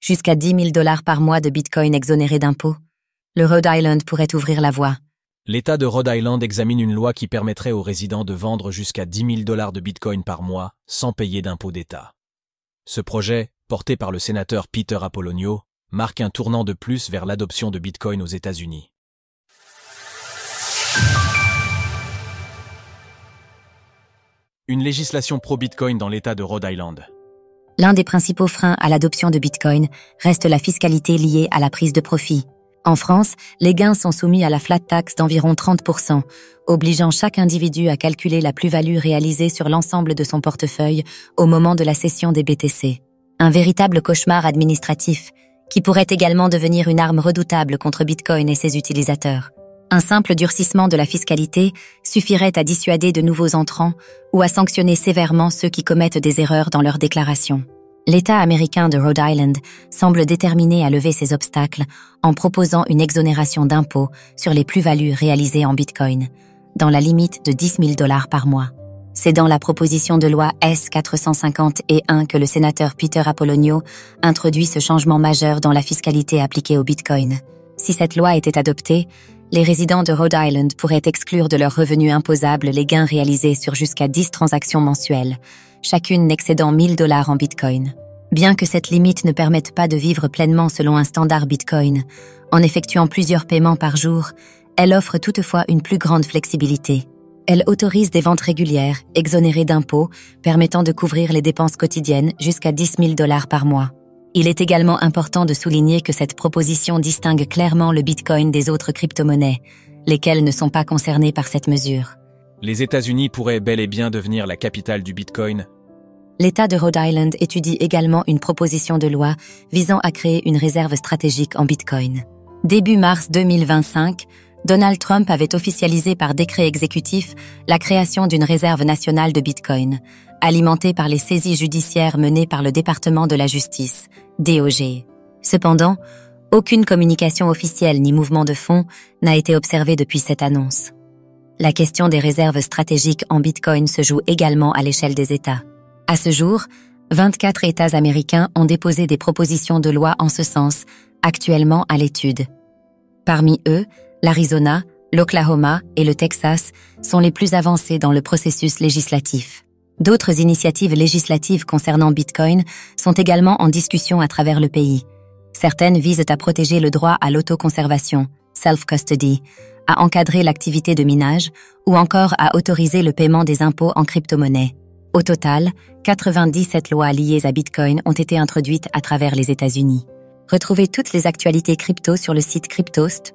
Jusqu'à 10 000 $ par mois de Bitcoin exonérés d'impôts. Le Rhode Island pourrait ouvrir la voie. L'État de Rhode Island examine une loi qui permettrait aux résidents de vendre jusqu'à 10 000 $ de Bitcoin par mois sans payer d'impôts d'État. Ce projet, porté par le sénateur Peter Apollonio, marque un tournant de plus vers l'adoption de Bitcoin aux États-Unis. Une législation pro-Bitcoin dans l'État de Rhode Island. L'un des principaux freins à l'adoption de Bitcoin reste la fiscalité liée à la prise de profit. En France, les gains sont soumis à la flat tax d'environ 30%, obligeant chaque individu à calculer la plus-value réalisée sur l'ensemble de son portefeuille au moment de la cession des BTC. Un véritable cauchemar administratif, qui pourrait également devenir une arme redoutable contre Bitcoin et ses utilisateurs. Un simple durcissement de la fiscalité suffirait à dissuader de nouveaux entrants ou à sanctionner sévèrement ceux qui commettent des erreurs dans leurs déclarations. L'État américain de Rhode Island semble déterminé à lever ces obstacles en proposant une exonération d'impôts sur les plus-values réalisées en Bitcoin, dans la limite de 10 000 $ par mois. C'est dans la proposition de loi S-450-1 que le sénateur Peter Apollonio introduit ce changement majeur dans la fiscalité appliquée au Bitcoin. Si cette loi était adoptée, les résidents de Rhode Island pourraient exclure de leurs revenus imposables les gains réalisés sur jusqu'à 10 transactions mensuelles, chacune n'excédant 1 000 $ en Bitcoin. Bien que cette limite ne permette pas de vivre pleinement selon un standard Bitcoin, en effectuant plusieurs paiements par jour, elle offre toutefois une plus grande flexibilité. Elle autorise des ventes régulières, exonérées d'impôts, permettant de couvrir les dépenses quotidiennes jusqu'à 10 000 $ par mois. Il est également important de souligner que cette proposition distingue clairement le Bitcoin des autres crypto-monnaies, lesquelles ne sont pas concernées par cette mesure. Les États-Unis pourraient bel et bien devenir la capitale du Bitcoin. L'État de Rhode Island étudie également une proposition de loi visant à créer une réserve stratégique en Bitcoin. Début mars 2025, Donald Trump avait officialisé par décret exécutif la création d'une réserve nationale de Bitcoin, alimentée par les saisies judiciaires menées par le département de la justice, DOJ. Cependant, aucune communication officielle ni mouvement de fonds n'a été observé depuis cette annonce. La question des réserves stratégiques en Bitcoin se joue également à l'échelle des États. À ce jour, 24 États américains ont déposé des propositions de loi en ce sens, actuellement à l'étude. Parmi eux, l'Arizona, l'Oklahoma et le Texas sont les plus avancés dans le processus législatif. D'autres initiatives législatives concernant Bitcoin sont également en discussion à travers le pays. Certaines visent à protéger le droit à l'autoconservation, self-custody, à encadrer l'activité de minage ou encore à autoriser le paiement des impôts en crypto-monnaie. Au total, 97 lois liées à Bitcoin ont été introduites à travers les États-Unis. Retrouvez toutes les actualités crypto sur le site cryptost.fr.